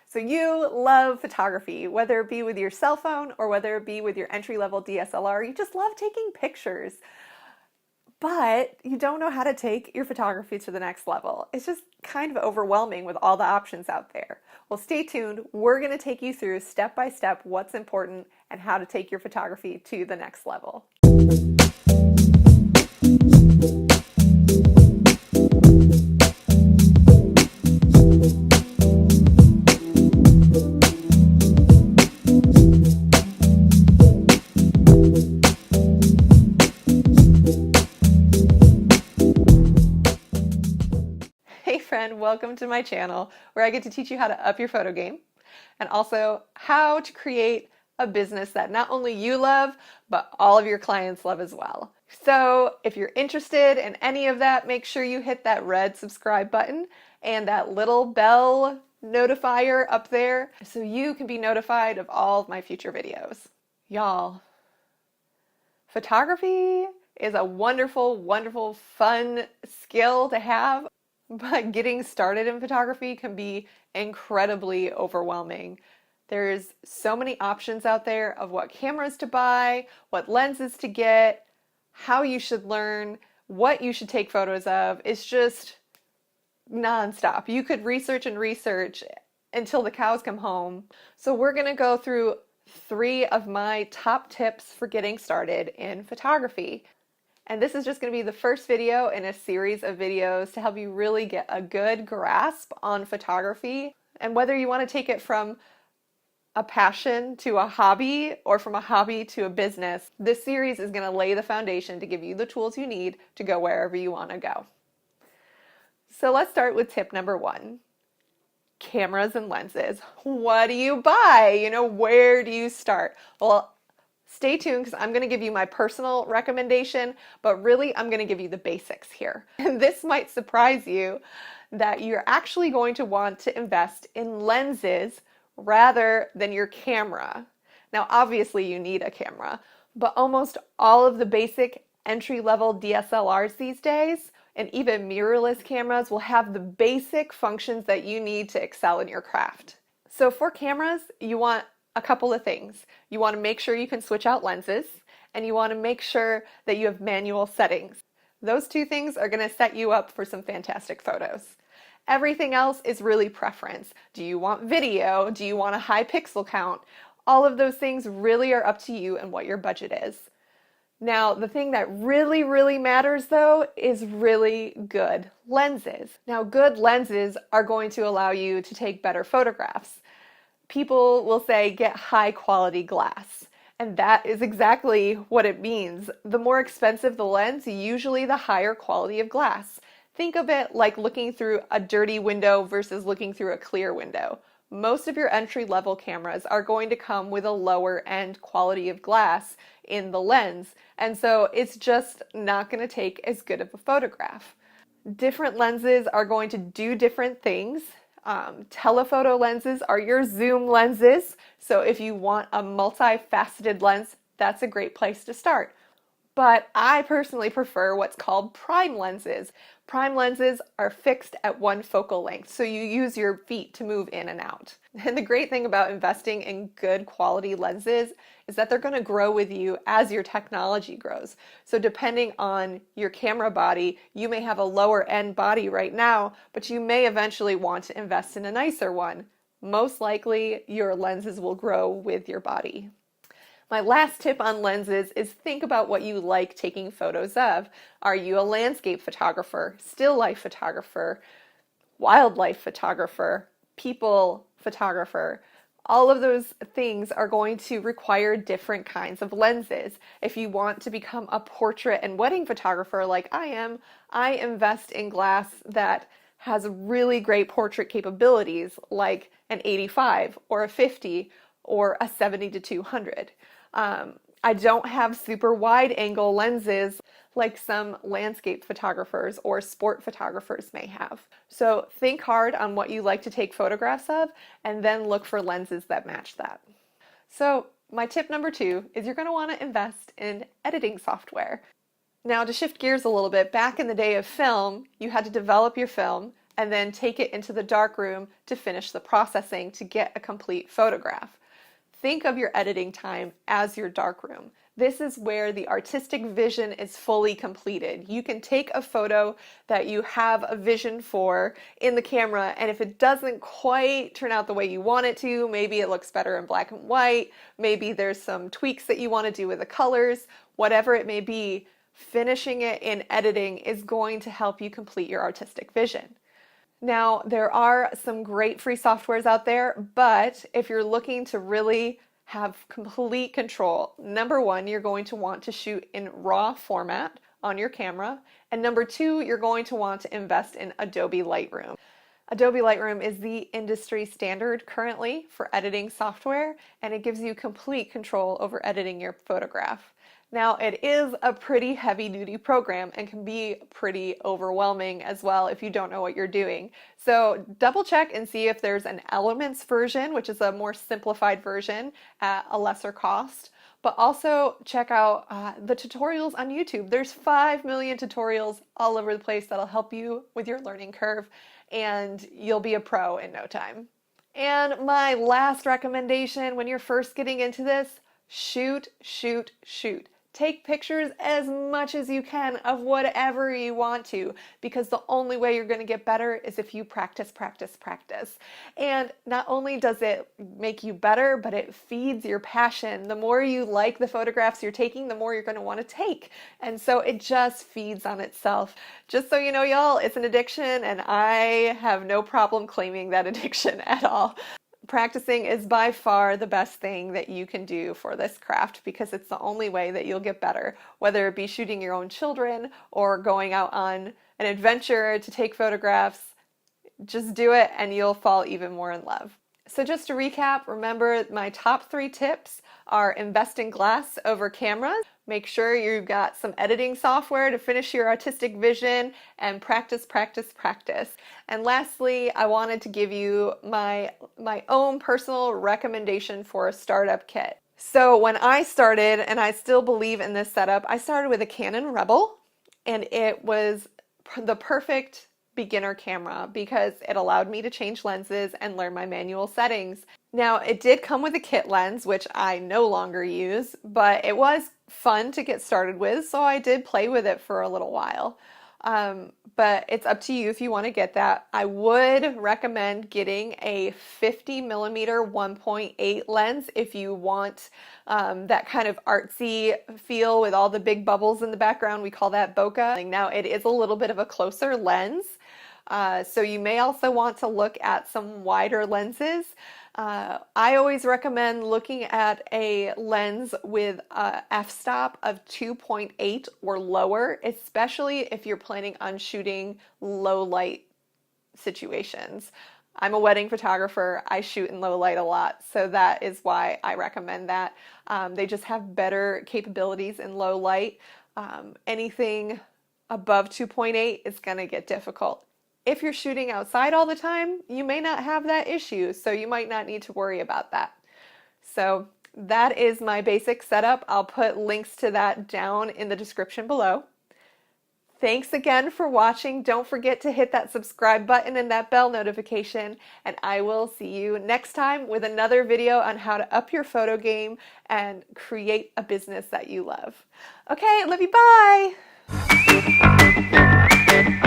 So you love photography, whether it be with your cell phone or whether it be with your entry-level DSLR. You just love taking pictures, but you don't know how to take your photography to the next level. It's just kind of overwhelming with all the options out there. Well, stay tuned. We're going to take you through step by step what's important and how to take your photography to the next level. Hey friend, welcome to my channel where I get to teach you how to up your photo game and also how to create a business that not only you love, but all of your clients love as well. So if you're interested in any of that, make sure you hit that red subscribe button and that little bell notifier up there so you can be notified of all of my future videos. Y'all, photography is a wonderful, wonderful, fun skill to have. But getting started in photography can be incredibly overwhelming. There's so many options out there of what cameras to buy, what lenses to get, how you should learn, what you should take photos of. It's just nonstop. You could research and research until the cows come home. So we're going to go through 3 of my top tips for getting started in photography. And this is just going to be the first video in a series of videos to help you really get a good grasp on photography. And whether you want to take it from a passion to a hobby or from a hobby to a business, this series is going to lay the foundation to give you the tools you need to go wherever you want to go. So let's start with tip number 1. Cameras and lenses. What do you buy? Where do you start? Well, stay tuned because I'm going to give you my personal recommendation, but really I'm going to give you the basics here. And this might surprise you that you're actually going to want to invest in lenses rather than your camera. Now, obviously you need a camera, but almost all of the basic entry-level DSLRs these days and even mirrorless cameras will have the basic functions that you need to excel in your craft. So for cameras, you want a couple of things. You want to make sure you can switch out lenses, and you want to make sure that you have manual settings. Those 2 things are going to set you up for some fantastic photos. Everything else is really preference. Do you want video? Do you want a high pixel count? All of those things really are up to you and what your budget is. Now, the thing that really, really matters though is really good lenses. Now, good lenses are going to allow you to take better photographs. People will say get high quality glass, and that is exactly what it means. The more expensive the lens, usually the higher quality of glass. Think of it like looking through a dirty window versus looking through a clear window. Most of your entry-level cameras are going to come with a lower end quality of glass in the lens, and so it's just not going to take as good of a photograph. Different lenses are going to do different things. Telephoto lenses are your zoom lenses, so if you want a multifaceted lens, that's a great place to start. But I personally prefer what's called prime lenses. Prime lenses are fixed at one focal length, so you use your feet to move in and out. And the great thing about investing in good quality lenses is that they're going to grow with you as your technology grows. So depending on your camera body, you may have a lower end body right now, but you may eventually want to invest in a nicer one. Most likely, your lenses will grow with your body. My last tip on lenses is think about what you like taking photos of. Are you a landscape photographer, still life photographer, wildlife photographer, people photographer? All of those things are going to require different kinds of lenses. If you want to become a portrait and wedding photographer like I am, I invest in glass that has really great portrait capabilities like an 85 or a 50 or a 70 to 200. I don't have super wide angle lenses like some landscape photographers or sport photographers may have. So think hard on what you like to take photographs of and then look for lenses that match that. So my tip number 2 is you're going to want to invest in editing software. Now, to shift gears a little bit, back in the day of film, you had to develop your film, and then take it into the darkroom to finish the processing to get a complete photograph. Think of your editing time as your darkroom. This is where the artistic vision is fully completed. You can take a photo that you have a vision for in the camera, and if it doesn't quite turn out the way you want it to, maybe it looks better in black and white, maybe there's some tweaks that you want to do with the colors, whatever it may be, finishing it in editing is going to help you complete your artistic vision. Now, there are some great free softwares out there, but if you're looking to really have complete control, number one, you're going to want to shoot in RAW format on your camera, and number two, you're going to want to invest in Adobe Lightroom. Adobe Lightroom is the industry standard currently for editing software, and it gives you complete control over editing your photograph. Now, it is a pretty heavy-duty program and can be pretty overwhelming as well if you don't know what you're doing. So double check and see if there's an Elements version, which is a more simplified version at a lesser cost. But also check out the tutorials on YouTube. There's 5 million tutorials all over the place that'll help you with your learning curve, and you'll be a pro in no time. And my last recommendation when you're first getting into this, shoot, shoot, shoot. Take pictures as much as you can of whatever you want to, because the only way you're going to get better is if you practice, practice, practice. And not only does it make you better, but it feeds your passion. The more you like the photographs you're taking, the more you're going to want to take. And so it just feeds on itself. Just so you know, y'all, it's an addiction, and I have no problem claiming that addiction at all. Practicing is by far the best thing that you can do for this craft because it's the only way that you'll get better, whether it be shooting your own children or going out on an adventure to take photographs. Just do it and you'll fall even more in love. So just to recap, remember my top 3 tips are invest in glass over cameras. Make sure you've got some editing software to finish your artistic vision, and practice, practice, practice. And lastly, I wanted to give you my own personal recommendation for a startup kit. So when I started, and I still believe in this setup, I started with a Canon Rebel, and it was the perfect beginner camera because it allowed me to change lenses and learn my manual settings. Now, it did come with a kit lens, which I no longer use, but it was fun to get started with, so I did play with it for a little while. But it's up to you if you want to get that. I would recommend getting a 50mm 1.8 lens if you want that kind of artsy feel with all the big bubbles in the background. We call that bokeh. Now, it is a little bit of a closer lens, so you may also want to look at some wider lenses. I always recommend looking at a lens with a f-stop of 2.8 or lower, especially if you're planning on shooting low light situations. I'm a wedding photographer. I shoot in low light a lot, so that is why I recommend that. They just have better capabilities in low light. Anything above 2.8 is going to get difficult. If you're shooting outside all the time, you may not have that issue, so you might not need to worry about that. So that is my basic setup. I'll put links to that down in the description below. Thanks again for watching. Don't forget to hit that subscribe button and that bell notification, and I will see you next time with another video on how to up your photo game and create a business that you love. Okay, love you, bye!